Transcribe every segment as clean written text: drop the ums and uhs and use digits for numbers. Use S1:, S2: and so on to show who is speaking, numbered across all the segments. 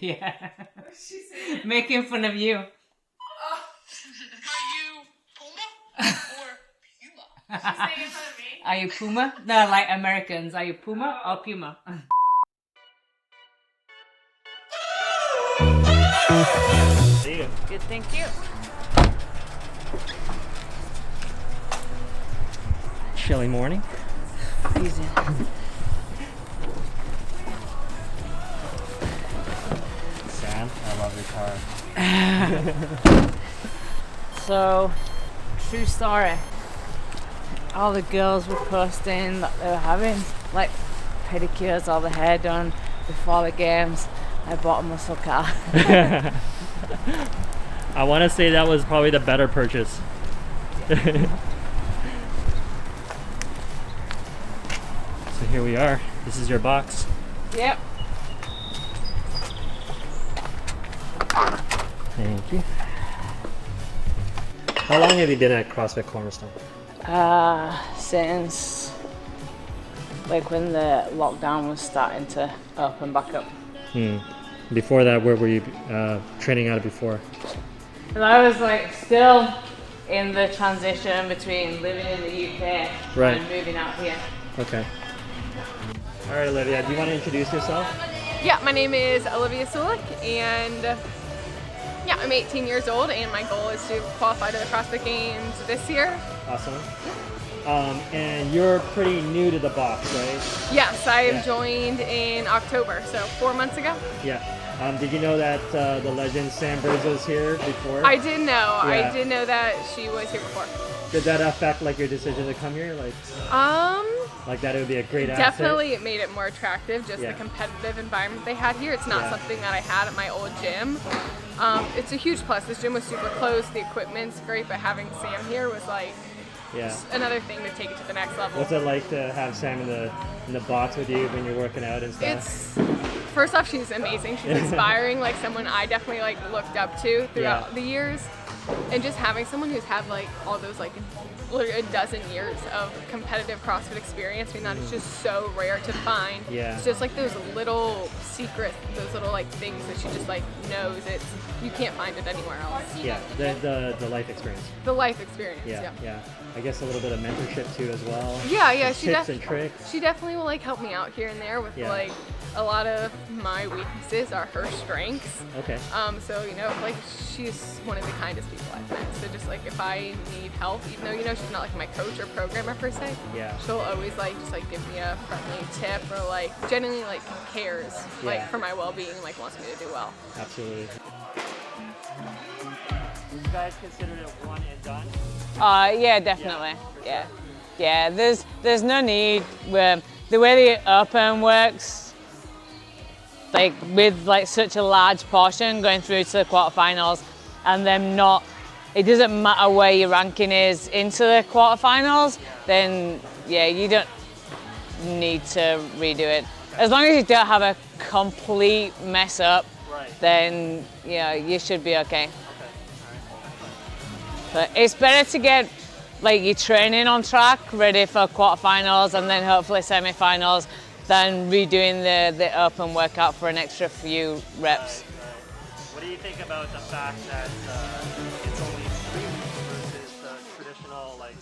S1: Yeah. Making fun of you.
S2: Are you Puma or Puma? She's making fun of me.
S1: Are you Puma? No, like Americans. Are you Puma or Puma?
S3: See you.
S1: Good, thank you.
S3: Chilly morning.
S1: Easy.
S3: Sam, I love your car.
S1: So, true story. All the girls were posting that they were having like pedicures, all the hair done before the games. I bought a muscle car.
S3: I want to say that was probably the better purchase. So here we are. This is your box.
S1: Yep.
S3: Thank you. How long have you been at CrossFit Cornerstone?
S1: Since like when the lockdown was starting to open back up.
S3: Before that, where were you training out of before?
S1: And I was like still in the transition between living in the UK and moving out here.
S3: Okay. All right, Olivia, do you want to introduce yourself?
S2: Yeah, my name is Olivia Sulik, and yeah, I'm 18 years old, and my goal is to qualify to the CrossFit Games this year.
S3: Awesome. And you're pretty new to the box, right?
S2: Yes, I have joined in October, so 4 months ago.
S3: Yeah. Did you know that the legend Sam Briggs was here before?
S2: I did know.
S3: Yeah.
S2: I did know that she was here before.
S3: Did that affect like your decision to come here? Like that it would be a great
S2: Definitely it made it more attractive, just
S3: Yeah.
S2: the competitive environment they had here. It's not something that I had at my old gym. It's a huge plus. This gym was super close, the equipment's great, but having Sam here was like just another thing to take it to the next level.
S3: What's it like to have Sam in the box with you when you're working out and stuff?
S2: First off, she's amazing. She's inspiring, like someone I definitely like looked up to throughout the years. And just having someone who's had like all those like literally a dozen years of competitive CrossFit experience, I mean that is just so rare to find.
S3: Yeah.
S2: It's just like those little secrets, those little like things that she just like knows. You can't find it anywhere else.
S3: Yeah, the life experience.
S2: The life experience.
S3: Yeah. I guess a little bit of mentorship too as well.
S2: Yeah.
S3: Tips and tricks.
S2: She definitely will like help me out here and there with like a lot of my weaknesses are her strengths.
S3: Okay.
S2: So like she's one of the kindest people I've met. So just like if I need help, even though she's not like my coach or programmer per se, she'll always like just like give me a friendly tip or like genuinely like cares like for my well-being, like wants me to do well.
S3: Absolutely. You guys considered it one and done?
S1: Yeah, definitely. Yeah. There's no need. The way the Open works, like with like such a large portion going through to the quarterfinals, and them not. It doesn't matter where your ranking is into the quarterfinals. Then you don't need to redo it. As long as you don't have a complete mess up, then you should be okay. But it's better to get like your training on track, ready for quarterfinals and then hopefully semi-finals, than redoing the Open workout for an extra few reps.
S3: What do you think about the fact that it's only 3 weeks versus the traditional like?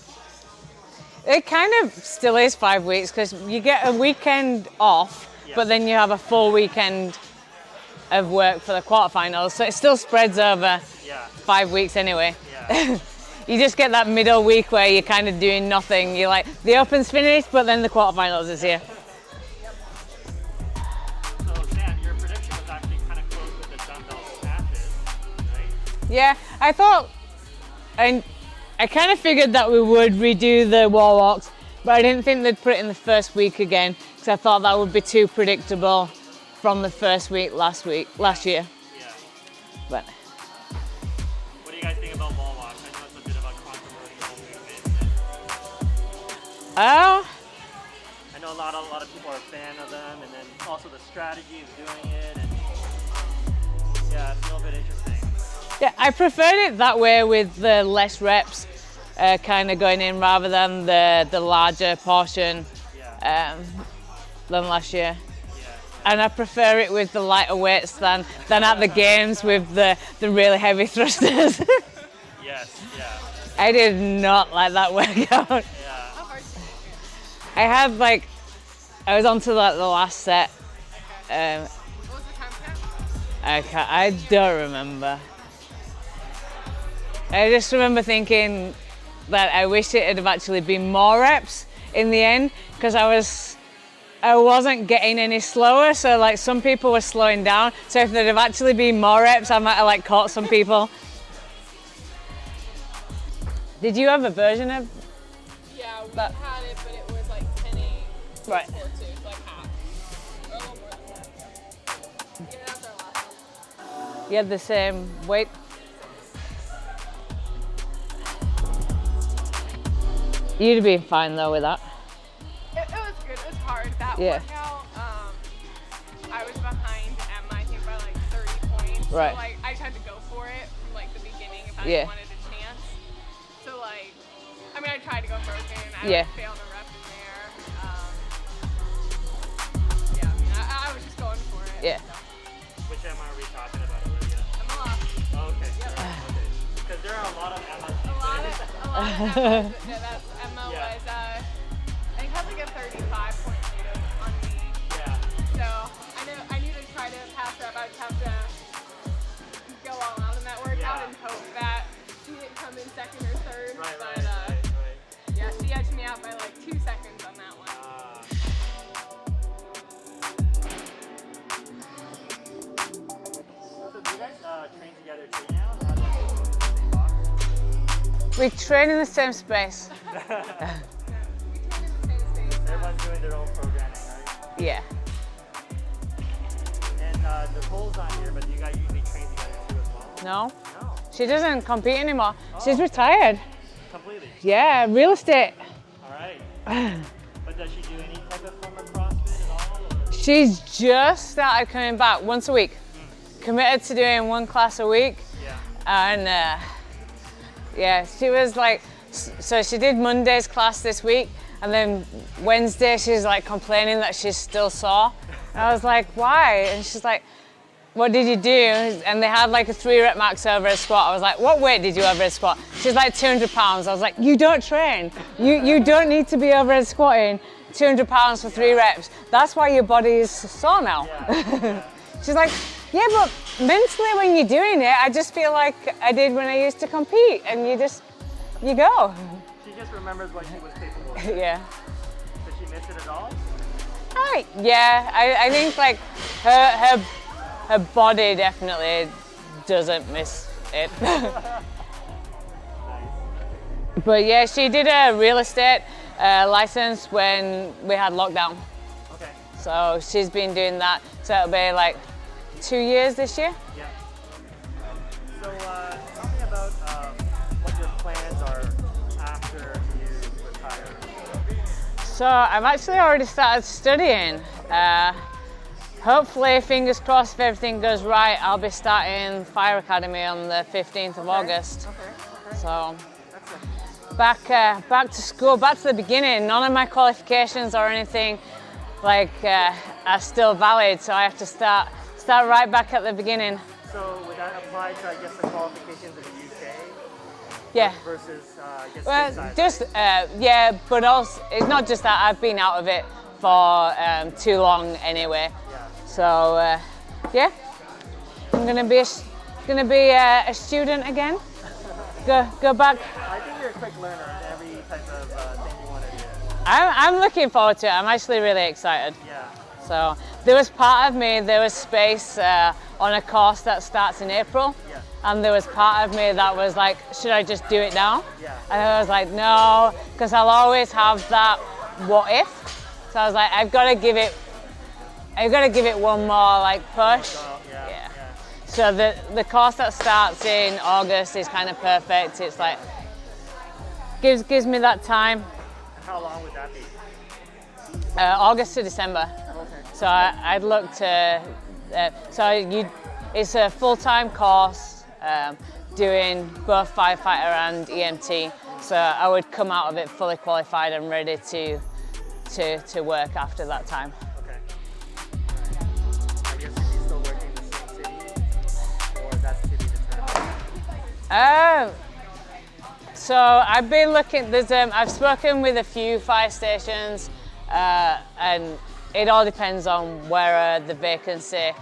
S1: It kind of still is 5 weeks because you get a weekend off, but then you have a full weekend of work for the quarterfinals, so it still spreads over 5 weeks anyway. You just get that middle week where you're kind of doing nothing. You're like, the Open's finished, but then the quarterfinals is here.
S3: So Sam, your prediction was actually kind of close with the dumbbell snatches, right?
S1: Yeah, I thought, and I kind of figured that we would redo the wall walks, but I didn't think they'd put it in the first week again, because I thought that would be too predictable from the first week last year.
S3: Yeah.
S1: But
S3: what do you guys think about wall walks? I know it's a bit of a controversial movement. I know a lot of people are a fan of them, and then also the strategy of doing it, and it's a little bit interesting.
S1: yeah, I preferred it that way with the less reps kind of going in rather than the larger portion than last year. and I prefer it with the lighter weights than at the games with the really heavy thrusters.
S3: Yes, yeah.
S1: I did not like that workout.
S3: Yeah.
S1: I had like, I was on to like the last set.
S2: What was the time cap?
S1: I don't remember. I just remember thinking that I wish it had have actually been more reps in the end, because I wasn't getting any slower, so like some people were slowing down, so if there'd have actually been more reps, I might have like caught some people. Did you have a version of
S2: Yeah, we
S1: that?
S2: had it, but it was like 10-8.
S1: Right.
S2: 4-2, like half. Or a little more than that. Yeah, that was our last one.
S1: You had the same weight? You'd have been fine though with that.
S2: It was good. It was hard. That
S1: Yeah.
S2: workout, I was behind Emma, I think, by like 30 points.
S1: Right.
S2: So, like, I just had to go for it from like the beginning if I
S1: Yeah.
S2: wanted a chance. So, like, I mean, I tried to go for it, and I
S1: Yeah.
S2: failed a rep in there. Yeah, I mean, I was just going for it.
S1: Yeah.
S3: Which Emma are we talking about, Olivia?
S2: Emma lost.
S3: Oh, okay.
S2: Yep.
S3: Okay. Because there are a lot of Emmas.
S2: A lot of Emma. Emma
S3: Yeah.
S2: was, I think, had like a 35-point lead on me.
S3: Yeah.
S2: So I knew to try to pass her up. I'd have to go all out in that workout and hope that she didn't come in second or third.
S3: Right.
S2: Yeah, she edged me out by like 2 seconds on that one.
S3: So do you guys train together too now? How do you go to the same box?
S1: We train in the same space.
S2: We trained in the same space.
S3: Everyone's doing their own programming, right?
S1: Yeah.
S3: And Nicole's not here, but you guys usually train together too as well?
S1: No,
S3: No.
S1: she doesn't compete anymore. She's retired.
S3: Completely.
S1: Yeah, real estate.
S3: All right. But does she do any type of form of CrossFit at all? Or?
S1: She's just started coming back once a week. Committed to doing one class a week.
S3: Yeah.
S1: And yeah, she was like, so she did Monday's class this week, and then Wednesday she's like complaining that she's still sore. And I was like, why? And she's like, what did you do? And they had like a 3-rep max overhead squat. I was like, what weight did you overhead squat? She's like 200 pounds. I was like, you don't train. You don't need to be overhead squatting 200 pounds for 3 reps. That's why your body is sore now.
S3: Yeah.
S1: She's like, yeah, but mentally when you're doing it, I just feel like I did when I used to compete, and you go.
S3: She just remembers what she was capable of.
S1: Yeah.
S3: Does she miss it at all?
S1: Yeah, I think like her body definitely doesn't miss it. But yeah, she did a real estate license when we had lockdown.
S3: Okay.
S1: So she's been doing that. So it'll be like 2 years this year.
S3: Yeah. So tell me about what your plans are after you retire.
S1: So I've actually already started studying. Hopefully, fingers crossed, if everything goes right, I'll be starting Fire Academy on the 15th of August.
S3: Okay.
S1: So
S3: Excellent.
S1: back to school, back to the beginning. None of my qualifications or anything like are still valid, so I have to start right back at the beginning.
S3: So would that apply to, I guess, the qualifications in the UK?
S1: Yeah.
S3: Versus, I guess,
S1: Well,
S3: stateside,
S1: just
S3: right?
S1: yeah, but also it's not just that. I've been out of it for too long anyway.
S3: Yeah.
S1: So yeah, I'm gonna be a student again. Go back.
S3: I think you're a quick learner in every type of thing you want to do.
S1: I'm looking forward to it. I'm actually really excited.
S3: Yeah.
S1: So there was part of me, there was space on a course that starts in April.
S3: Yeah.
S1: And there was part of me that was like, should I just do it now?
S3: Yeah.
S1: And I was like, no, because I'll always have that what if. So I was like, I've got to give it one more like push.
S3: Yeah.
S1: So the course that starts in August is kind of perfect. It's like gives me that time.
S3: And how long would that be?
S1: August to December.
S3: Okay.
S1: So I'd look to. It's a full-time course doing both firefighter and EMT. So I would come out of it fully qualified and ready to work after that time.
S3: Okay.
S1: So I've been looking. I've spoken with a few fire stations, and it all depends on where the vacancy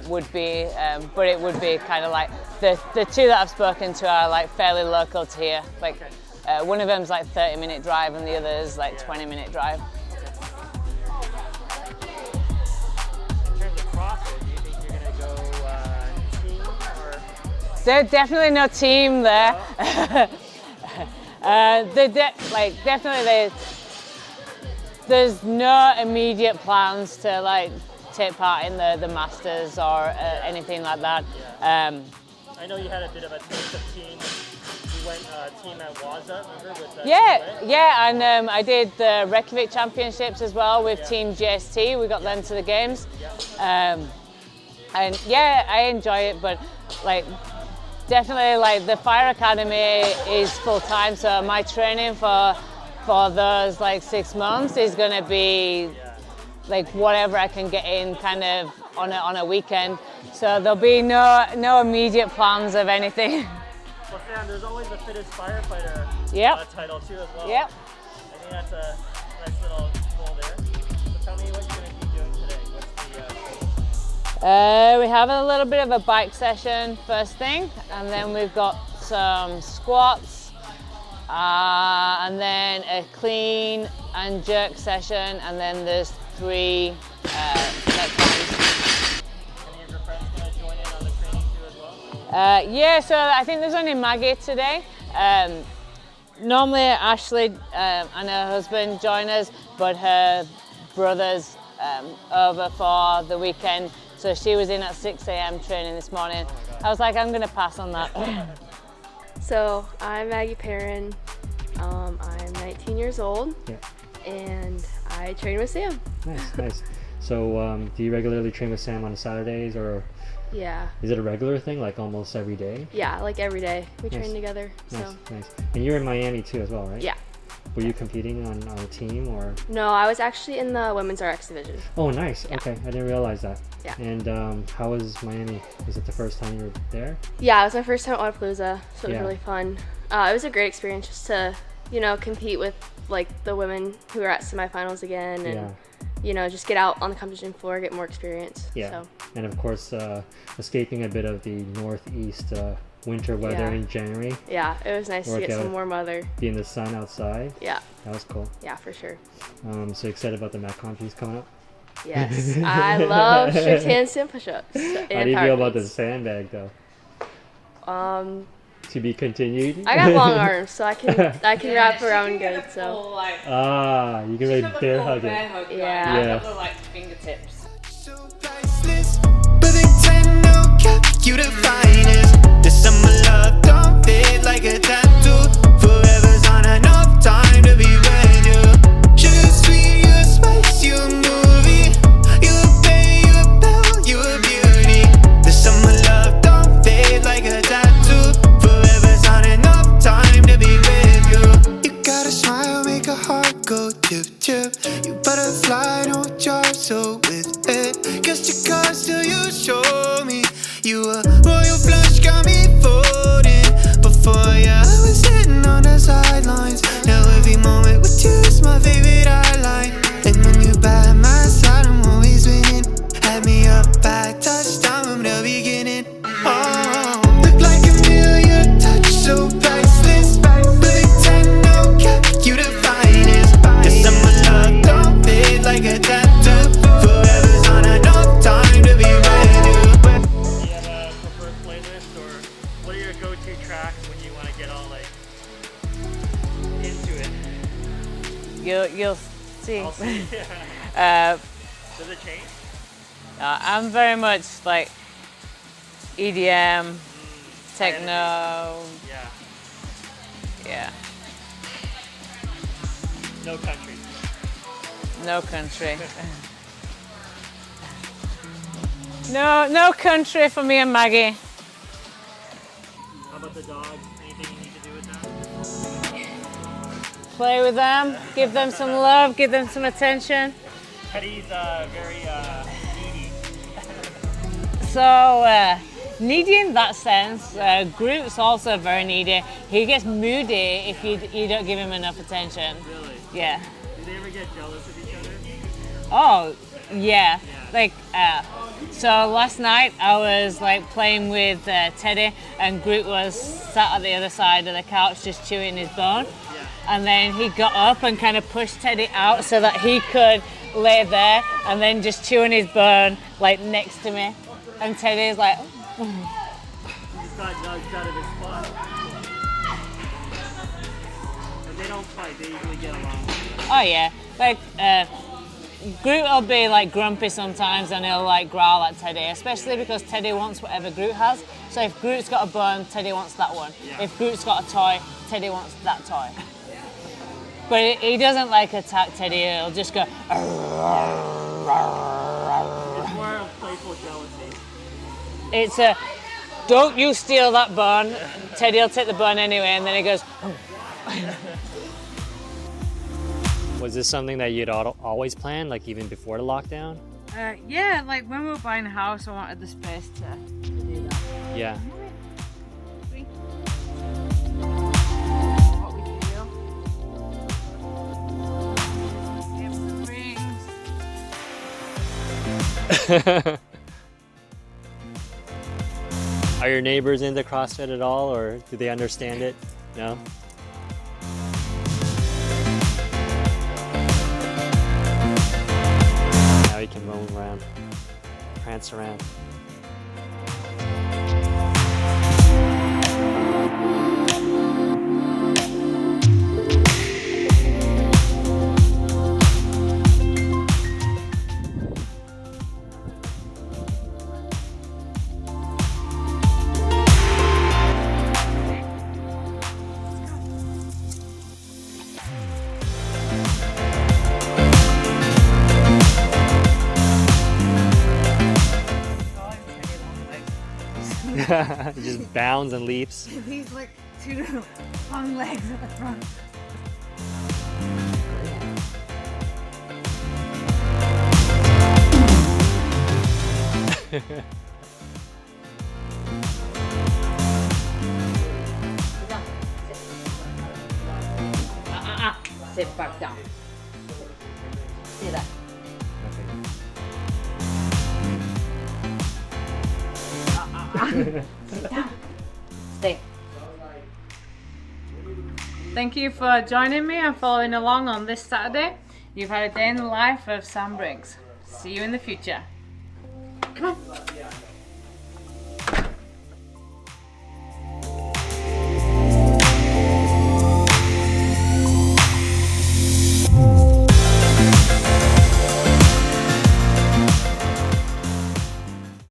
S1: would be. But it would be kind of like the two that I've spoken to are like fairly local to here. Like one of them's like 30-minute drive, and the other is like 20-minute drive.
S3: In terms of CrossFit, do you think you're gonna go team or?
S1: There's definitely no team there. Definitely there's no immediate plans to like take part in the Masters or anything like that.
S3: I know you had a bit of a taste of team. You went team at Waza, remember? With
S1: and I did the Reykjavik Championships as well with Team GST. We got them to the games. And yeah, I enjoy it, but like definitely like the Fire Academy is full time, so my training for those like 6 months is gonna be like whatever I can get in kind of on a weekend. So there'll be no immediate plans of anything.
S3: Well, Sam, there's always a fittest firefighter title too as well.
S1: Yep.
S3: I think that's a nice little goal there. So tell me what you're gonna be doing today. What's the
S1: we have a little bit of a bike session first thing, and then we've got some squats, and then a clean and jerk session, and then there's 3 neck climbs.
S3: Any of your friends gonna join in on the training too as well?
S1: Yeah, so I think there's only Maggie today. Normally Ashley and her husband join us, but her brother's over for the weekend. So she was in at 6 a.m. training this morning. I was like, I'm going to pass on that.
S4: So I'm Maggie Perrin. I'm 19 years old, and I train with Sam.
S5: Nice. So do you regularly train with Sam on Saturdays, or
S4: Yeah.
S5: is it a regular thing, like almost every day?
S4: Yeah, like every day. We
S5: Nice.
S4: train together.
S5: Nice,
S4: So
S5: nice. And you're in Miami too as well, right?
S4: yeah.
S5: Were you competing on a team or?
S4: No, I was actually in the women's RX division.
S5: Oh, nice. Okay, I didn't realize that.
S4: Yeah.
S5: And how was Miami? Was it the first time you were there?
S4: Yeah, it was my first time at Wodapalooza, so it was
S5: Yeah.
S4: really fun. It was a great experience just to, compete with like the women who are at semifinals again, and just get out on the competition floor, get more experience.
S5: Yeah.
S4: So.
S5: And of course, escaping a bit of the northeast winter weather in January.
S4: Yeah, it was nice to get some warm weather.
S5: Be in the sun outside.
S4: Yeah.
S5: That was cool.
S4: Yeah, for sure.
S5: So excited about the mat competitions coming up?
S4: Yes, I love strict handstand push-ups.
S5: How do you feel about the sandbag though? To be continued.
S4: I got long arms, so I can wrap around good. So.
S5: You can really bear hug it.
S4: Yeah.
S1: I've got the like fingertips.
S6: So priceless, perfect time, no cap, you the finest. This summer love don't fade like a tattoo. Forever's not enough time to be with you. Sugar sweet, you a spice, you a movie. You a bay, you a belle, you a beauty. This summer love don't fade like a tattoo. Forever's not enough time to be with you. You got a smile, make a heart go tip tip. You butterfly, no jar, so with it. Guess your card till you show me. You a royal flush, got me folding. Before I was sitting on the sidelines. Now every moment with you is my favorite highlight. And when you by my side, I'm always winning. Had me up by touchdown from the beginning. Oh, look like a million touch, so priceless. Perfect time, no cap, you the finest. This summer love don't fade like a tattoo. Forever's not enough time to be with you.
S3: Do you have a preferred playlist, or what are your go-to tracks when you want to get all like into it?
S1: You'll see.
S3: I'll see.
S1: Uh,
S3: Does it change?
S1: I'm very much like EDM, techno. Yeah.
S3: No country.
S1: No country. No country for me and Maggie.
S3: How about the dogs? Anything you need to do with them?
S1: Play with them, give them some love, give them some attention.
S3: Teddy's very needy.
S1: So needy in that sense. Groot's also very needy. He gets moody if you don't give him enough attention.
S3: Really?
S1: Yeah.
S3: Do they ever get jealous of each other?
S1: Oh, yeah. Like, so last night I was like playing with Teddy, and Groot was sat at the other side of the couch just chewing his bone.
S3: Yeah.
S1: And then he got up and kind of pushed Teddy out so that he could lay there and then just chewing his bone like next to me. And Teddy's like,
S3: He's got nudged out of his spot. But they don't fight, they usually get along.
S1: oh yeah. Like, Groot will be like grumpy sometimes and he'll like growl at Teddy, especially because Teddy wants whatever Groot has. So if Groot's got a bone, Teddy wants that one.
S3: Yeah.
S1: If Groot's got a toy, Teddy wants that toy. But he doesn't like attack Teddy, he'll just go.
S3: It's more of playful jealousy.
S1: It's a, don't you steal that bone. Teddy will take the bone anyway, and then he goes.
S5: Was this something that you'd always planned, like even before the lockdown?
S1: Yeah, like when we were buying a house, I wanted the space to do that.
S5: Yeah.
S1: What we feel.
S5: Are your neighbors into CrossFit at all, or do they understand it? No? Now he can roam around, prance around. He just bounds and leaps.
S1: He's like two long legs at the front. Sit back down. See that? Sit down. Stay. Thank you for joining me and following along on this Saturday. You've had a day in the life of Sam Briggs. See you in the future. Come on.